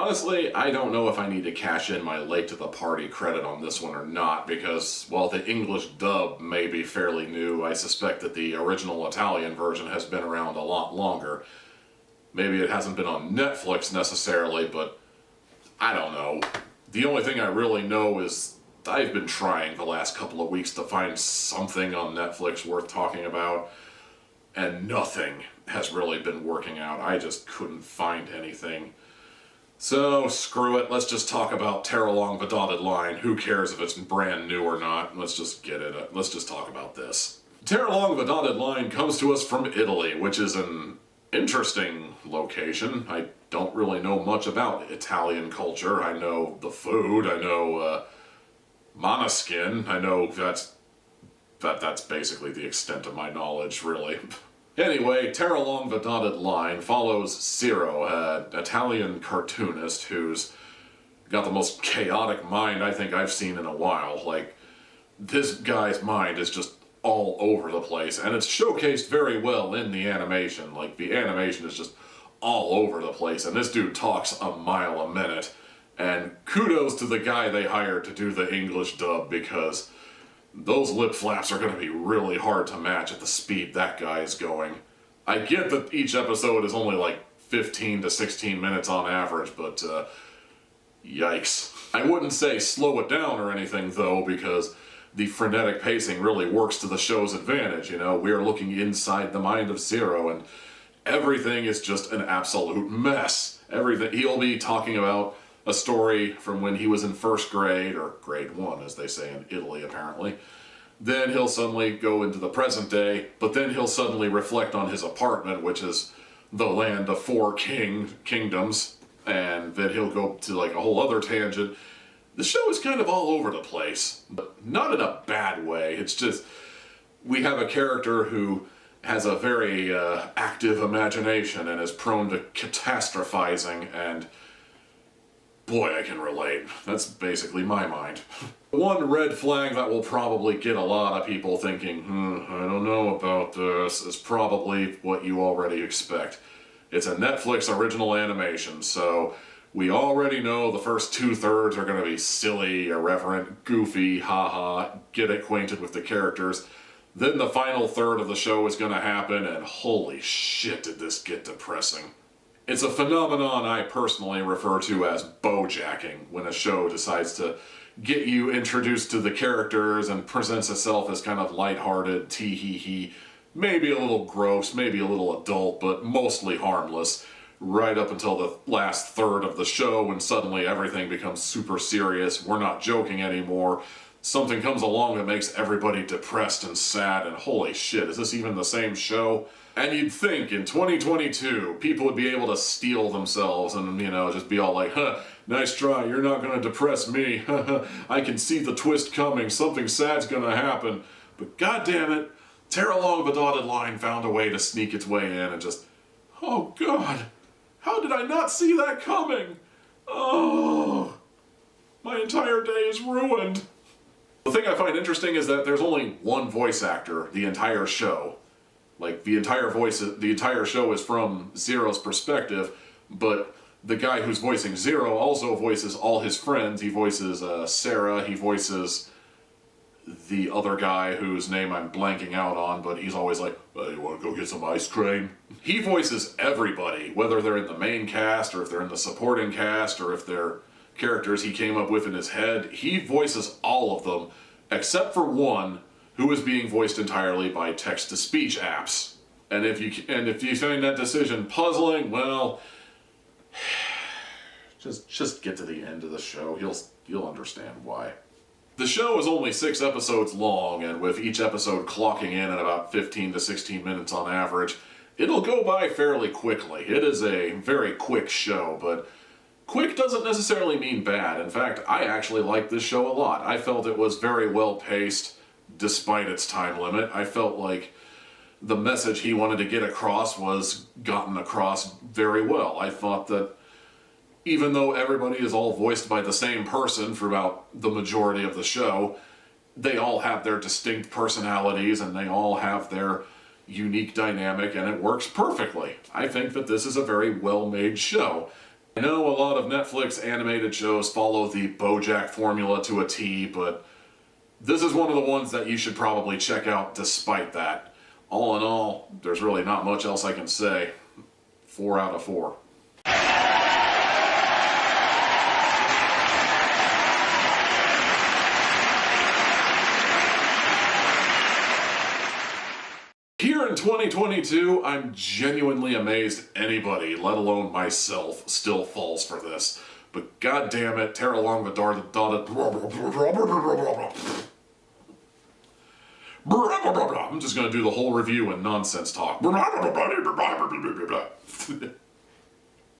Honestly, I don't know if I need to cash in my late to the party credit on this one or not, because while the English dub may be fairly new, I suspect that the original Italian version has been around a lot longer. Maybe it hasn't been on Netflix necessarily, but I don't know. The only thing I really know is I've been trying the last couple of weeks to find something on Netflix worth talking about, and nothing has really been working out. I just couldn't find anything. So, screw it, let's just talk about Tear Along the Dotted Line. Who cares if it's brand new or not? Let's just get it. Let's just talk about this. Tear Along the Dotted Line comes to us from Italy, which is an interesting location. I don't really know much about Italian culture. I know the food, I know Måneskin. I know that's basically the extent of my knowledge, really. Anyway, Tear Along the Dotted Line follows Zero, an Italian cartoonist who's got the most chaotic mind I think I've seen in a while. Like, this guy's mind is just all over the place, and it's showcased very well in the animation. Like, the animation is just all over the place, and this dude talks a mile a minute. And kudos to the guy they hired to do the English dub, because those lip flaps are going to be really hard to match at the speed that guy is going. I get that each episode is only like 15 to 16 minutes on average, but yikes. I wouldn't say slow it down or anything though, because the frenetic pacing really works to the show's advantage. You know, we are looking inside the mind of Zero, and everything is just an absolute mess. Everything. He'll be talking about a story from when he was in first grade, or grade 1 as they say in Italy apparently. Then he'll suddenly go into the present day, but then he'll suddenly reflect on his apartment, which is the land of 4 kingdoms, and then he'll go to like a whole other tangent. The show is kind of all over the place, but not in a bad way. It's just, we have a character who has a very active imagination and is prone to catastrophizing, and boy, I can relate. That's basically my mind. One red flag that will probably get a lot of people thinking, I don't know about this, is probably what you already expect. It's a Netflix original animation, so we already know the first 2/3 are going to be silly, irreverent, goofy, haha, get acquainted with the characters. Then the final third of the show is going to happen, and holy shit did this get depressing. It's a phenomenon I personally refer to as bojacking, when a show decides to get you introduced to the characters and presents itself as kind of lighthearted, tee-hee-hee, maybe a little gross, maybe a little adult, but mostly harmless, right up until the last third of the show when suddenly everything becomes super serious, we're not joking anymore, something comes along that makes everybody depressed and sad, and holy shit, is this even the same show? And you'd think in 2022, people would be able to steel themselves and, you know, just be all like, nice try, you're not gonna depress me, I can see the twist coming, something sad's gonna happen. But goddammit, Tear Along the Dotted Line found a way to sneak its way in and just, oh god, how did I not see that coming? Oh, my entire day is ruined. The thing I find interesting is that there's only one voice actor the entire show. Like, the entire show is from Zero's perspective, but the guy who's voicing Zero also voices all his friends. He voices Sarah, he voices the other guy whose name I'm blanking out on, but he's always like, you want to go get some ice cream? He voices everybody, whether they're in the main cast, or if they're in the supporting cast, or if they're characters he came up with in his head. He voices all of them, except for one, who is being voiced entirely by text-to-speech apps. And if you find that decision puzzling, well, just get to the end of the show. You'll understand why. The show is only 6 episodes long, and with each episode clocking in at about 15 to 16 minutes on average, it'll go by fairly quickly. It is a very quick show, but quick doesn't necessarily mean bad. In fact, I actually liked this show a lot. I felt it was very well paced, despite its time limit. I felt like the message he wanted to get across was gotten across very well. I thought that even though everybody is all voiced by the same person for about the majority of the show, they all have their distinct personalities and they all have their unique dynamic, and it works perfectly. I think that this is a very well-made show. I know a lot of Netflix animated shows follow the BoJack formula to a T, but this is one of the ones that you should probably check out despite that. All in all, there's really not much else I can say. 4 out of 4. Here in 2022, I'm genuinely amazed anybody, let alone myself, still falls for this. But god damn it, tear along the dotted... I'm just gonna do the whole review in nonsense talk.